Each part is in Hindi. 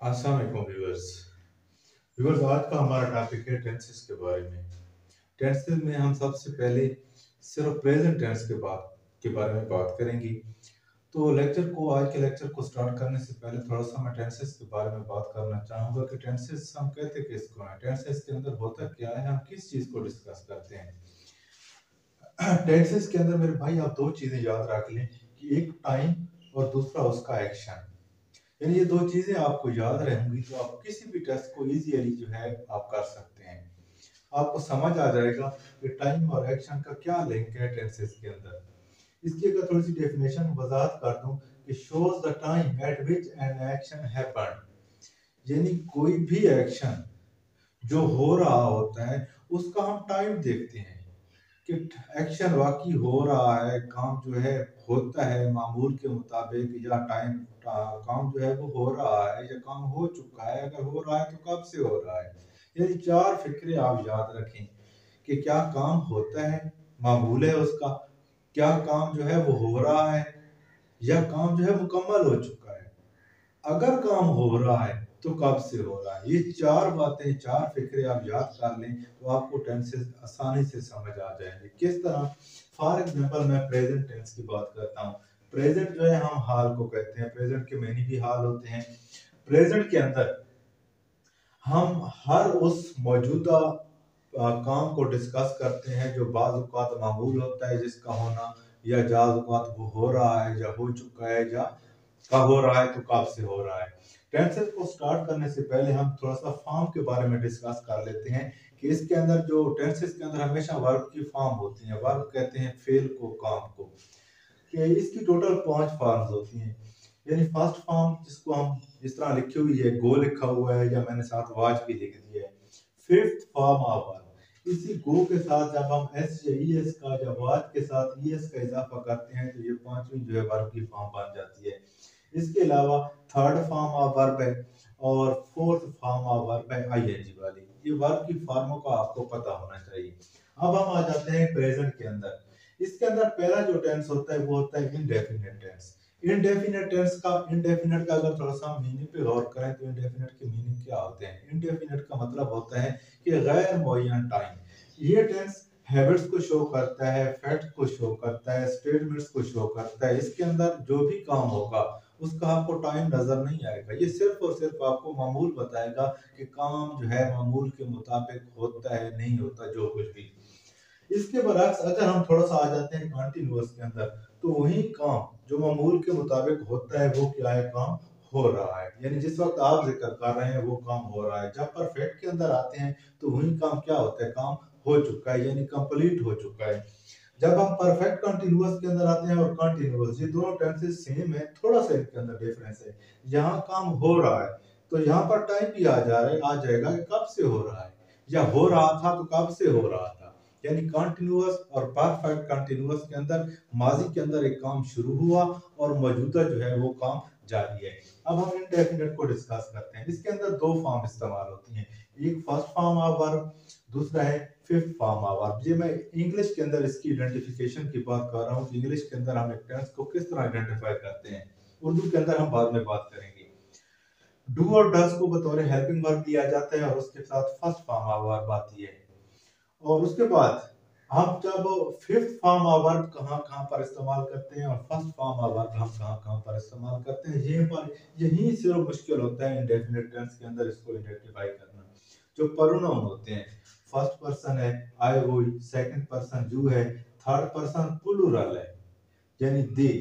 अस्सलाम वालेकुम व्यूअर्स। व्यूअर्स, आज का हमारा टॉपिक है टेंसेस के बारे में। टेंसेस में हम सबसे पहले सिर्फ प्रेजेंट टेंस के बारे में बात करेंगे। तो आज के लेक्चर को स्टार्ट करने से पहले थोड़ा सा मैं टेंसेस के बारे में बात करना चाहूँगा कि टेंसेस हम कहते किसको हैं, टेंसेस के अंदर होता क्या है, हम किस चीज़ को डिस्कस करते हैं। टेंसेस के अंदर मेरे भाई आप दो चीज़ें याद रख लें कि एक टाइम और दूसरा उसका एक्शन। यानी ये दो चीजें आपको याद रहेंगी तो आप किसी भी टेस्ट को इजीली जो है आप कर सकते हैं। आपको समझ आ जाएगा कि टाइम और एक्शन का क्या लिंक है टेंसेस के अंदर। इसकी अगर थोड़ी सी डेफिनेशन वजाहत कर दूं कि shows the time eight which an action happened, यानी कोई भी एक्शन जो हो रहा होता है उसका हम टाइम देखते हैं कि एक्शन वाकई हो रहा है, काम जो है होता है मामूल के मुताबिक, या काम जो है वो हो रहा है या काम हो चुका है, अगर हो रहा है तो कब से हो रहा है। ये चार फिक्रे आप याद रखें कि क्या काम होता है, मामूल है उसका, क्या काम जो है वो हो रहा है, या काम जो है मुकम्मल हो चुका है, अगर काम हो रहा है तो कब से हो रहा है। ये चार बातें, चार फिक्रे आप याद कर लें तो आपको टेंसेस आसानी से समझ आ जाएंगे। किस तरह? फॉर एग्जांपल मैं प्रेजेंट टेंस की बात करता हूँ। प्रेजेंट जो है हम हाल को कहते हैं, प्रेजेंट के मैनी भी हाल होते हैं। प्रेजेंट के अंदर हम हर उस मौजूदा काम को डिस्कस करते हैं जो बाज़ औक़ात मामूल होता है जिसका होना, या बाज़ औक़ात वो हो रहा है या हो चुका है, या कब हो रहा है तो कब से हो रहा है। टेंसेस को स्टार्ट करने से पहले हम थोड़ा सा फॉर्म के बारे में डिस्कस कर लेते हैं कि इसके अंदर जो टेंसेस के अंदर हमेशा वर्ब की फॉर्म होती है। वर्ब कहते हैं फेल को, काम को। कि इसकी टोटल 5 फॉर्म्स होती हैं। यानी फर्स्ट फॉर्म जिसको हम इस तरह लिखी हुई है, गो लिखा हुआ है, या मैंने साथ वाच भी लिख दिया है। फिफ्थ फॉर्म ऑफ वर्ब, इसी गो के साथ जब हम एस या ई एस का, या वाच के साथ ई एस का इजाफा करते हैं तो ये पांचवी जो है वर्ब की फॉर्म बन जाती है। इसके अलावा थर्ड फॉर्म ऑफ वर्ब है, और फोर्थ फॉर्म ऑफ वर्ब है आईएनजी वाली। ये वर्ब की फॉर्मों का आपको पता होना चाहिए। अब हम आ जाते हैं प्रेजेंट के अंदर। इसके अंदर पहला जो टेंस होता है वो होता है इनडेफिनेट टेंस। इनडेफिनेट का अगर थोड़ा सा मीनिंग पे गौर करें तो इनडेफिनेट के मीनिंग क्या होते हैं। इनडेफिनेट का मतलब होता है कि गैर मुअय्यन टाइम। ये टेंस हैबिट्स को शो करता है, फैक्ट को शो करता है, स्टेटमेंट्स को शो करता है। इसके अंदर जो भी काम होगा उसका आपको टाइम नजर नहीं आएगा। ये सिर्फ और सिर्फ आपको मामूल बताएगा कि काम जो है मामूल के मुताबिक होता है, नहीं होता, जो कुछ भी। इसके बरक्स अगर हम थोड़ा सा आ जाते हैं कॉन्टिन्यूअस के अंदर, तो वही काम जो मामूल के मुताबिक होता है वो क्या है, काम हो रहा है। यानी जिस वक्त आप जिक्र कर रहे हैं वो काम हो रहा है। जब परफेक्ट के अंदर आते हैं तो वही काम क्या होता है, काम हो चुका है, यानी कंप्लीट हो चुका है। जब हम परफेक्ट कंटिन्यूअस के अंदर आते हैं और कंटिन्यूअस, ये दोनों टेंसेस सेम है, थोड़ा सा इनके अंदर डिफरेंस है। यहाँ काम हो रहा है तो यहाँ पर टाइम भी आ जाएगा कि कब से हो रहा है, या हो रहा था तो कब से हो रहा था। यानी कॉन्टिन्यूअस और परफेक्ट कंटिन्यूअस के अंदर माजी के अंदर एक काम शुरू हुआ और मौजूदा जो है वो काम जारी है। अब हम इनडेफिनेट को डिस्कस करते हैं। इसके अंदर दो फॉर्म इस्तेमाल होती हैं, एक फर्स्ट फॉर्म ऑफ वर्ब, दूसरा है फिफ्थ फॉर्म ऑफ वर्ब। ये मैं इंग्लिश के अंदर इसकी आइडेंटिफिकेशन की बात कर रहा हूँ कि इंग्लिश के अंदर हम एक टेंस को किस तरह आइडेंटिफाई करते हैं। उर्दू के अंदर हम बाद में बात करेंगे। डू और डज को बतौर हेल्पिंग वर्ब लिया जाता है और उसके साथ फर्स्ट फॉर्म ऑफ वर्ब आती है। और उसके बाद हम जब फिफ्थ फॉर्म ऑफ वर्ब कहाँ कहाँ पर इस्तेमाल करते हैं और फर्स्ट फॉर्म ऑफ वर्ब हम कहाँ कहाँ पर इस्तेमाल करते हैं, यही सिर्फ मुश्किल होता है इंडेफिनिट टेंस के अंदर इसको आइडेंटिफाई करना। जो प्रोनाउन होते हैं, फर्स्ट पर्सन है आई वो, सेकंड पर्सन यू है, थर्ड पर्सन प्लूरल है यानी दे।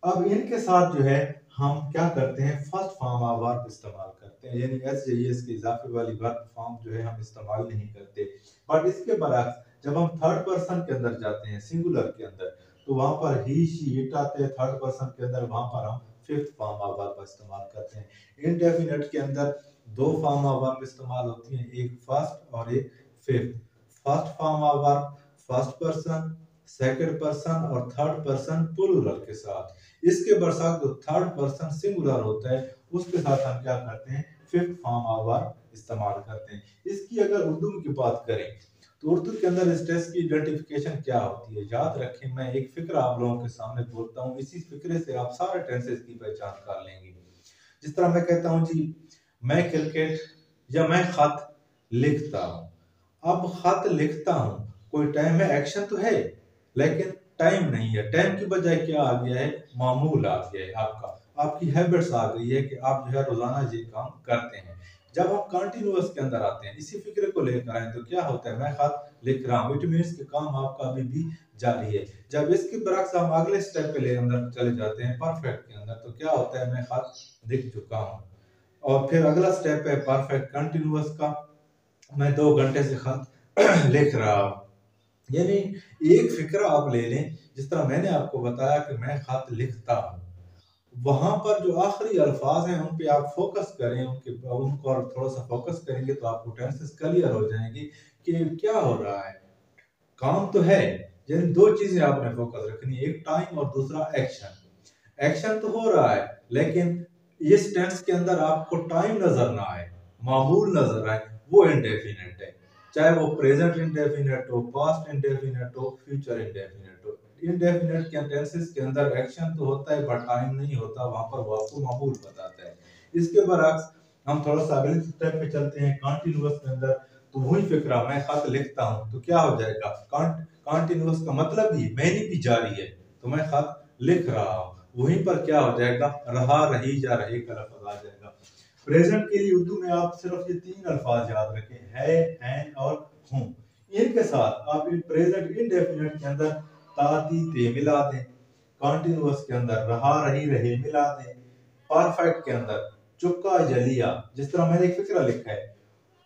अब इनके साथ जो है हम क्या करते हैं, फर्स्ट फॉर्म ऑफ वर्ब इस्तेमाल करते हैं। यानी एस जे एस के इजाफे वाली वर्ब फॉर्म जो है हम इस्तेमाल नहीं करते। बट इसके बरक्स जब हम थर्ड पर्सन के अंदर जाते हैं, सिंगुलर के अंदर, तो वहां पर ही शी इट आते हैं। थर्ड पर्सन के अंदर वहां पर हम फिफ्थ फॉर्म ऑफ वर्ब इस्तेमाल करते हैं। इनडेफिनेट के अंदर दो फॉर्म ऑफ वर्ब इस्तेमाल होती हैं, एक फर्स्ट और एक fifth. First form of verb first person, second person और थर्ड पर्सन प्लूरल के साथ। इसके बरसात जो थर्ड पर्सन सिंगुलर होता है उसके साथ हम क्या करते हैं, फिफ्थ फॉर्म ऑफ वर्ब इस्तेमाल करते हैं। इसकी अगर उर्दू की बात करें तो उर्दू के अंदर स्ट्रेस की आइडेंटिफिकेशन क्या होती है, याद रखें मैं एक फिक्र आप लोगों के सामने बोलता हूँ, इसी फिक्रे से आप सारे टेंसेस की पहचान कर लेंगे। जिस तरह मैं कहता हूँ जी, मैं क्रिकेट या मैं खत लिखता हूँ। अब खत लिखता हूँ, कोई टाइम है, एक्शन तो है, लेकिन टाइम नहीं है। टाइम की बजाय क्या आ गया है, मामूल आ गया है आपका, आपकी हैबिट्स आ गई है कि आप जो है रोजाना ये काम करते हैं। जब हम कंटिन्यूअस के अंदर आते हैं, इसी फिक्र को लेकर आए, तो क्या होता है, मैं खत लिख रहा हूँ, इट मीन्स कि काम आपका अभी भी जारी है। जब इसके बरक्स हम अगले स्टेप पे ले अंदर चले जाते हैं, परफेक्ट के अंदर, तो क्या होता है, मैं खत लिख चुका हूँ। और फिर अगला स्टेप है परफेक्ट कंटिन्यूअस का, मैं 2 घंटे से खत लिख रहा हूँ। यानी एक फिक्र आप ले लें, जिस तरह मैंने आपको बताया कि मैं खत लिखता हूँ, वहां पर जो आखिरी अल्फाज हैं उन पे आप फोकस करें, उनको और थोड़ा सा फोकस करेंगे तो आपको टेंसेस क्लियर हो जाएंगे कि क्या हो रहा है। काम तो है, यानी दो चीजें आपने फोकस रखनी है, एक टाइम और दूसरा एक्शन। एक्शन तो हो रहा है, लेकिन इस टेंस के अंदर आपको टाइम नजर ना आए, मामूल नजर आए, वो इंडेफिनेट है। चाहे वो प्रेजेंट इंडेफिनेट हो, पास्ट इंडेफिनेट हो, फ्यूचर इंडेफिनेट हो। इंडेफिनेट के टेंसेस के अंदर एक्शन तो होता है बट टाइम नहीं होता, वहां पर वो आपको मामूल बताता है। इसके बरक्स हम थोड़ा सा अगले स्टेप पे चलते हैं, कॉन्टिन्यूअस के अंदर। तो वही फिक्रा, मैं खत लिखता हूँ तो क्या हो जाएगा, कॉन्टिन्यूअस का मतलब ही मैंने भी जारी है, तो मैं खत लिख रहा हूँ। वहीं पर क्या हो जाएगा, रहा, रही, जा रहे का लफ्ज आ जाएगा। प्रेजेंट के लिए उर्दू में आप सिर्फ ये 3 अल्फाज याद रखें, है और हूँ। इनके साथ आप प्रेजेंट इंडेफिनिट के अंदर ताती ते मिला दें, कॉन्टिन्यूअस के अंदर रहा, रही, रहे मिला दें, परफेक्ट के अंदर चुका जलिया, जिस तरह मैंने एक फिक्रा लिखा है,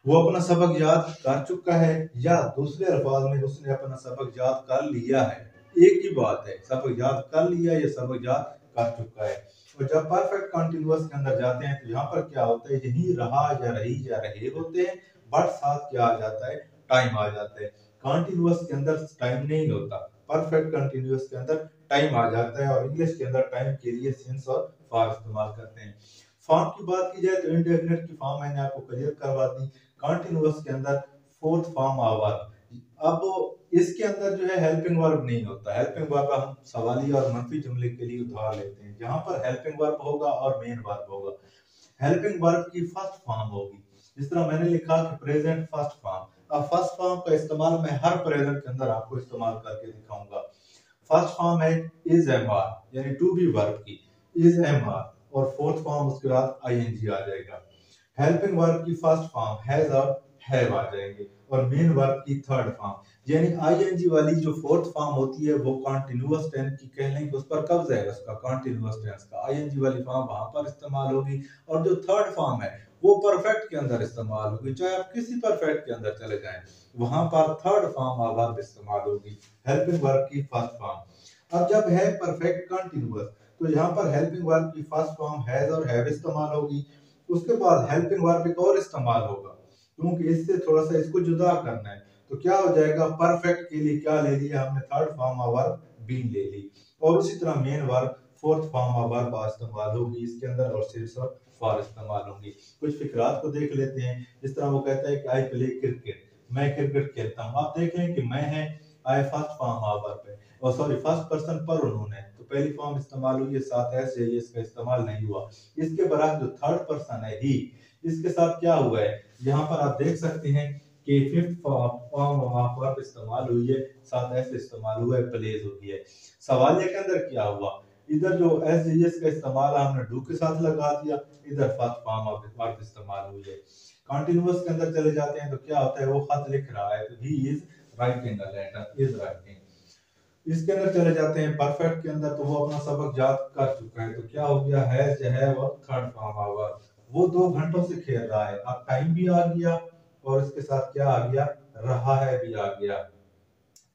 वो अपना सबक याद कर चुका है, या दूसरे अल्फाज में उसने अपना सबक याद कर लिया है। एक ही बात है, सबक याद कर लिया या सबक याद कर चुका है। और जब परफेक्ट कंटिन्यूअस के अंदर जाते हैं तो यहाँ पर क्या होता है, यही रहा या रही या रहे होते हैं, बट साथ क्या आ जाता है, टाइम आ जाता है। कंटिन्यूअस के अंदर टाइम नहीं होता, परफेक्ट कंटिन्यूअस के अंदर टाइम आ जाता है। और इंग्लिश के अंदर टाइम के लिए सिंस और फॉर इस्तेमाल करते हैं। फॉर्म की बात की जाए तो इंडेफिनिट की फॉर्म मैंने आपको क्लियर करवा दी। कंटिन्यूअस के अंदर फोर्थ फॉर्म आवर। अब इसके अंदर जो है हेल्पिंग वर्ब नहीं होता। हेल्पिंग वर्ब हम सवाली और मनफी जुमले के लिए उधार लेते हैं, जहां पर हेल्पिंग वर्ब होगा और मेन वर्ब होगा। हेल्पिंग वर्ब की फर्स्ट फॉर्म होगी, जिस तरह मैंने लिखा कि प्रेजेंट फर्स्ट फॉर्म। अब फर्स्ट फॉर्म का इस्तेमाल मैं हर प्रेजेंट के अंदर आपको इस्तेमाल करके दिखाऊंगा। फर्स्ट फॉर्म है इज एम आर, यानी टू बी वर्ब की इज एम आर, और फोर्थ फॉर्म उसके बाद आईएनजी आ जाएगा। हेल्पिंग वर्ब की फर्स्ट फॉर्म हैज और हैव आ जाएंगे, और मेन वर्ब की थर्ड फॉर्म, यानी आईएनजी वाली जो फोर्थ फॉर्म होती है वो कॉन्टिन्यूअस टेंस की कह लें कि उस पर कब्जा है उसका, कॉन्टिन्यूअस टेंस का आईएनजी वाली फॉर्म वहां पर इस्तेमाल होगी। और जो थर्ड फॉर्म है वो परफेक्ट के अंदर इस्तेमाल होगी, चाहे आप किसी परफेक्ट के अंदर चले जाएं, वहां पर थर्ड फॉर्म वर्ब इस्तेमाल होगी, हेल्पिंग वर्ब की फर्स्ट फॉर्म। अब जब है परफेक्ट कंटिन्यूअस, तो यहाँ पर हेल्पिंग वर्ब की फर्स्ट फॉर्म हैज और हैव इस्तेमाल होगी। उसके बाद हेल्पिंग वर्ब एक और इस्तेमाल होगा, क्योंकि इससे थोड़ा सा इसको जुदा करना है। तो क्या हो जाएगा, परफेक्ट के लिए क्या ले लिया हमने, थर्ड फॉर्म वर्ब बीन ले ली। और उसी तरह main verb fourth form verb इस्तेमाल होगी इसके अंदर, और सिंस और फॉर इस्तेमाल होंगी। कुछ फिक्रात को देख लेते हैं। जिस तरह वो कहता है कि आई प्ले क्रिकेट, मैं क्रिकेट खेलता हूँ। आप देख लें कि मैं है, आई फर्स्ट फॉर्म वर्ब है, और सॉरी फर्स्ट पर्सन पर उन्होंने, तो पहली फॉर्म इस्तेमाल हुई है, साथ एस है, इसका इस्तेमाल नहीं हुआ। इसके बरक्स जो थर्ड पर्सन है ही, इसके साथ क्या हुआ है, यहाँ पर आप देख सकते हैं कि फिफ्थ फॉर्म वर्ब इस्तेमाल हुई है, साथ एस इस्तेमाल हुआ है, प्लेज हुई है। सवालिया के अंदर क्या हुआ, इधर जो एस एस का इस्तेमाल हमने डू के साथ लगा दिया, इधर फर्स्ट फॉर्म वर्ब इस्तेमाल हुई है। कंटिन्यूअस के अंदर चले जाते हैं तो क्या होता है, वो खत लिख रहा है, तो he is writing a letter, is writing. इसके अंदर चले जाते हैं परफेक्ट के अंदर, तो वो अपना सबक याद कर चुका है, तो क्या हो गया, है और थर्ड फॉर्म आवर, वो 2 घंटों से खेल रहा है। अब टाइम भी आ गया, और इसके साथ क्या आ गया, रहा है भी आ गया,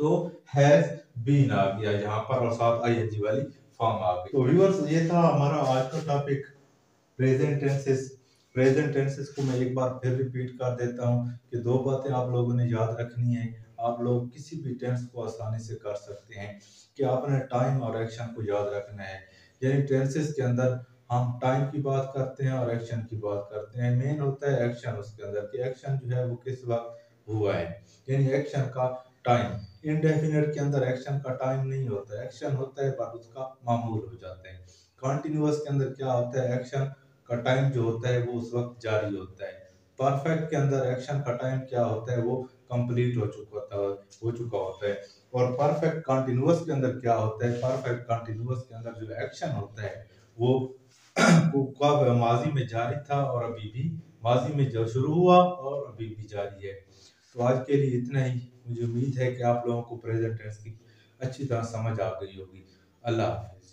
तो हैज बीन आ गया यहाँ पर, और साथ आईएनजी वाली फॉर्म आ गई। तो व्यूअर्स, ये था हमारा आज का topic, present tenses. Present tenses को मैं एक बार फिर रिपीट कर देता हूँ कि 2 बातें आप लोगों ने याद रखनी है। आप लोग किसी भी टेंस को आसानी से कर सकते हैं कि आपने टाइम और एक्शन को याद रखना है। यानी टेंसेस के अंदर हम टाइम की बात करते हैं और एक्शन की बात करते हैं। मेन होता है एक्शन उसके अंदर, कि एक्शन जो है वो किस वक्त हुआ है, यानी एक्शन का टाइम। इनडेफिनेट के अंदर एक्शन का टाइम नहीं होता, एक्शन होता है पर उसका मामूल हो जाता है। कॉन्टिन्यूअस के अंदर क्या होता है, एक्शन का टाइम जो होता है वो उस वक्त जारी होता है। परफेक्ट के अंदर एक्शन का टाइम क्या होता है, वो कंप्लीट हो चुका होता है। और परफेक्ट कंटिन्यूअस के अंदर क्या होता है, परफेक्ट कंटिन्यूअस के अंदर जो एक्शन होता है वो वो कब माजी में जारी था और अभी भी माजी में जो शुरू हुआ और अभी भी जारी है। तो आज के लिए इतना ही। मुझे उम्मीद है कि आप लोगों को प्रेजेंट टेंस की अच्छी तरह समझ आ गई होगी। अल्लाह हाफिज।